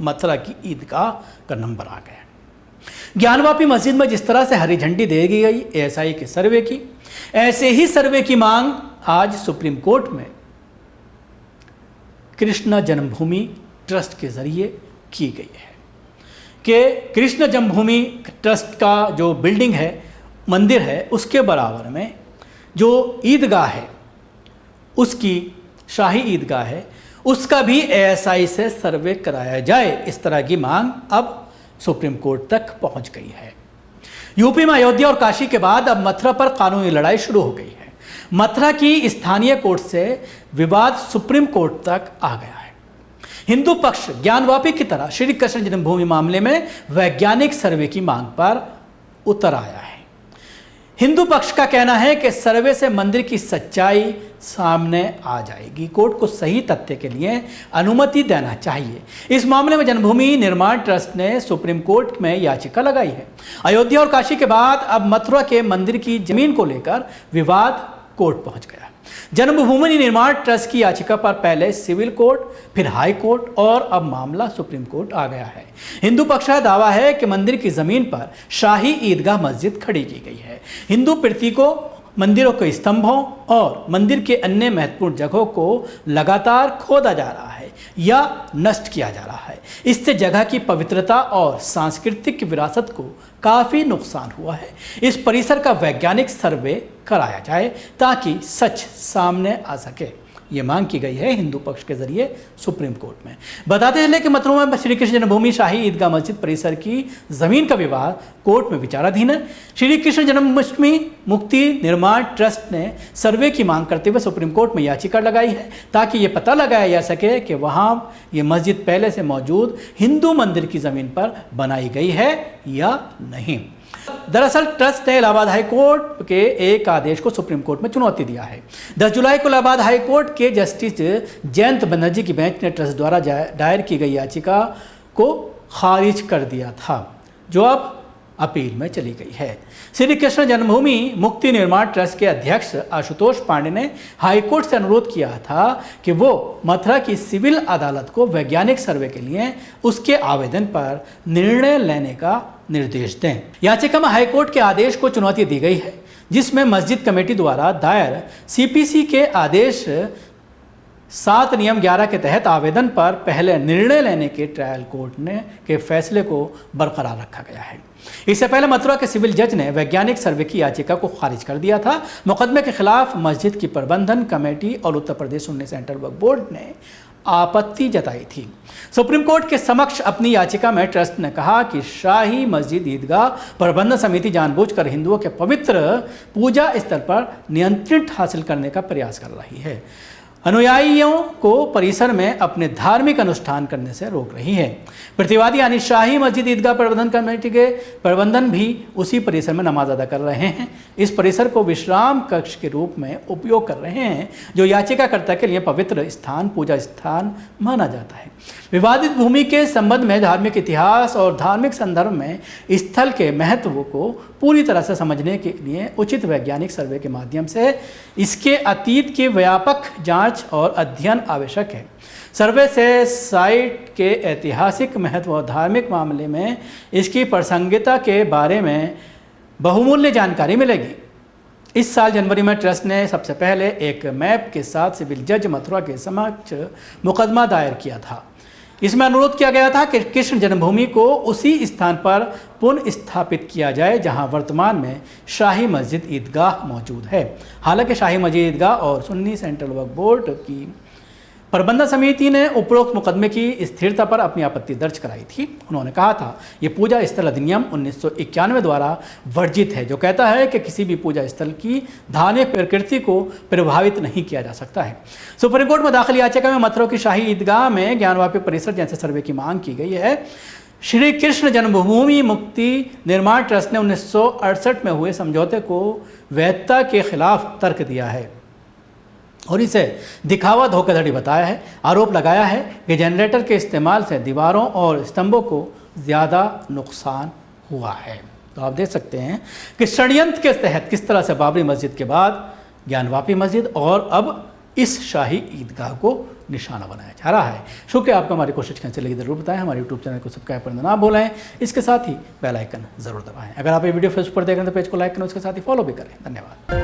मथुरा की ईदगाह का नंबर आ गया। ज्ञानवापी मस्जिद में जिस तरह से हरी झंडी दे दी गई एएसआई के सर्वे की, ऐसे ही सर्वे की मांग आज सुप्रीम कोर्ट में कृष्ण जन्मभूमि ट्रस्ट के जरिए की गई है कि कृष्ण जन्मभूमि ट्रस्ट का जो बिल्डिंग है, मंदिर है, उसके बराबर में जो ईदगाह है, उसकी शाही ईदगाह है, उसका भी एएसआई से सर्वे कराया जाए। इस तरह की मांग अब सुप्रीम कोर्ट तक पहुंच गई है। यूपी में अयोध्या और काशी के बाद अब मथुरा पर कानूनी लड़ाई शुरू हो गई है। मथुरा की स्थानीय कोर्ट से विवाद सुप्रीम कोर्ट तक आ गया है। हिंदू पक्ष ज्ञानवापी की तरह श्री कृष्ण जन्मभूमि मामले में वैज्ञानिक सर्वे की मांग पर उतर आया है। हिंदू पक्ष का कहना है कि सर्वे से मंदिर की सच्चाई सामने आ जाएगी। कोर्ट को सही तथ्य के लिए अनुमति देना चाहिए। इस मामले में जन्मभूमि निर्माण ट्रस्ट ने सुप्रीम कोर्ट में याचिका लगाई है। अयोध्या और काशी के बाद अब मथुरा के मंदिर की जमीन को लेकर विवाद कोर्ट पहुंच गया। जन्मभूमि निर्माण ट्रस्ट की याचिका पर पहले सिविल कोर्ट, फिर हाई कोर्ट और अब मामला सुप्रीम कोर्ट आ गया है। हिंदू पक्ष का दावा है कि मंदिर की जमीन पर शाही ईदगाह मस्जिद खड़ी की गई है। हिंदू प्रतीकों, मंदिरों के स्तंभों और मंदिर के अन्य महत्वपूर्ण जगहों को लगातार खोदा जा रहा है या नष्ट किया जा रहा है। इससे जगह की पवित्रता और सांस्कृतिक विरासत को काफ़ी नुकसान हुआ है। इस परिसर का वैज्ञानिक सर्वे कराया जाए ताकि सच सामने आ सके, ये मांग की गई है हिंदू पक्ष के जरिए सुप्रीम कोर्ट में। बताते चले कि मथुरा में श्री कृष्ण जन्मभूमि शाही ईदगाह मस्जिद परिसर की जमीन का विवाद कोर्ट में विचाराधीन है। श्री कृष्ण जन्माष्टमी मुक्ति निर्माण ट्रस्ट ने सर्वे की मांग करते हुए सुप्रीम कोर्ट में याचिका लगाई है ताकि ये पता लगाया जा सके कि वहाँ ये मस्जिद पहले से मौजूद हिंदू मंदिर की ज़मीन पर बनाई गई है या नहीं। दरअसल ट्रस्ट ने इलाहाबाद हाई कोर्ट के एक आदेश को सुप्रीम कोर्ट में चुनौती दिया है। 10 जुलाई को इलाहाबाद हाई कोर्ट के जस्टिस जयंत बनर्जी की बेंच ने ट्रस्ट द्वारा दायर की गई याचिका को खारिज कर दिया था, जो अब अपील में चली गई है। श्री कृष्ण जन्मभूमि मुक्ति निर्माण ट्रस्ट के अध्यक्ष आशुतोष पांडे ने हाईकोर्ट से अनुरोध किया था कि वो मथुरा की सिविल अदालत को वैज्ञानिक सर्वे के लिए उसके आवेदन पर निर्णय लेने का निर्देश दें। याचिका में हाईकोर्ट के आदेश को चुनौती दी गई है, जिसमें मस्जिद कमेटी द्वारा दायर सीपीसी के आदेश 7 नियम 11 के तहत आवेदन पर पहले निर्णय लेने के ट्रायल कोर्ट ने के फैसले को बरकरार रखा गया है। इससे पहले मथुरा के सिविल जज ने वैज्ञानिक सर्वे की याचिका को खारिज कर दिया था। मुकदमे के खिलाफ मस्जिद की प्रबंधन कमेटी और उत्तर प्रदेश सुन्नी सेंट्रल वक्फ बोर्ड ने आपत्ति जताई थी। सुप्रीम कोर्ट के समक्ष अपनी याचिका में ट्रस्ट ने कहा कि शाही मस्जिद ईदगाह प्रबंधन समिति जानबूझकर हिंदुओं के पवित्र पूजा स्थल पर नियंत्रण हासिल करने का प्रयास कर रही है, अनुयायियों को परिसर में अपने धार्मिक अनुष्ठान करने से रोक रही है। प्रतिवादी यानी शाही मस्जिद ईदगाह प्रबंधन कमेटी के प्रबंधन भी उसी परिसर में नमाज अदा कर रहे हैं। इस परिसर को विश्राम कक्ष के रूप में उपयोग कर रहे हैं, जो याचिकाकर्ता के लिए पवित्र स्थान, पूजा स्थान माना जाता है। विवादित भूमि के संबंध में धार्मिक इतिहास और धार्मिक संदर्भ में स्थल के महत्व को पूरी तरह से समझने के लिए उचित वैज्ञानिक सर्वे के माध्यम से इसके अतीत की व्यापक जांच और अध्ययन आवश्यक है। सर्वे से साइट के ऐतिहासिक महत्व और धार्मिक मामले में इसकी प्रासंगिकता के बारे में बहुमूल्य जानकारी मिलेगी। इस साल जनवरी में ट्रस्ट ने सबसे पहले एक मैप के साथ सिविल जज मथुरा के समक्ष मुकदमा दायर किया था। इसमें अनुरोध किया गया था कि कृष्ण जन्मभूमि को उसी स्थान पर पुनः स्थापित किया जाए जहां वर्तमान में शाही मस्जिद ईदगाह मौजूद है। हालांकि शाही मस्जिद ईदगाह और सुन्नी सेंट्रल वक्फ बोर्ड की प्रबंधन समिति ने उपरोक्त मुकदमे की स्थिरता पर अपनी आपत्ति दर्ज कराई थी। उन्होंने कहा था, ये पूजा स्थल अधिनियम 1991 द्वारा वर्जित है, जो कहता है कि किसी भी पूजा स्थल की धार्मिक प्रकृति को प्रभावित नहीं किया जा सकता है। सुप्रीम कोर्ट में दाखिल याचिका में मथुरा की शाही ईदगाह में ज्ञानवापी परिसर जैसे सर्वे की मांग की गई है। श्री कृष्ण जन्मभूमि मुक्ति निर्माण ट्रस्ट ने 1968 में हुए समझौते को वैधता के खिलाफ तर्क दिया है और इसे दिखावा धोखाधड़ी बताया है। आरोप लगाया है कि जनरेटर के इस्तेमाल से दीवारों और स्तंभों को ज़्यादा नुकसान हुआ है। तो आप देख सकते हैं कि षड्यंत्र के तहत किस तरह से बाबरी मस्जिद के बाद ज्ञानवापी मस्जिद और अब इस शाही ईदगाह को निशाना बनाया जा रहा है। शुक्रिया आपका हमारी कोशिश कैसे लगी ज़रूर बताएं। हमारे यूट्यूब चैनल को सब्सक्राइब करना ना भूलें, इसके साथ ही बेल आइकन ज़रूर दबाएं। अगर आप ये वीडियो फेसबुक पर देख रहे हैं तो पेज को लाइक करें, उसके साथ ही फॉलो भी करें। धन्यवाद।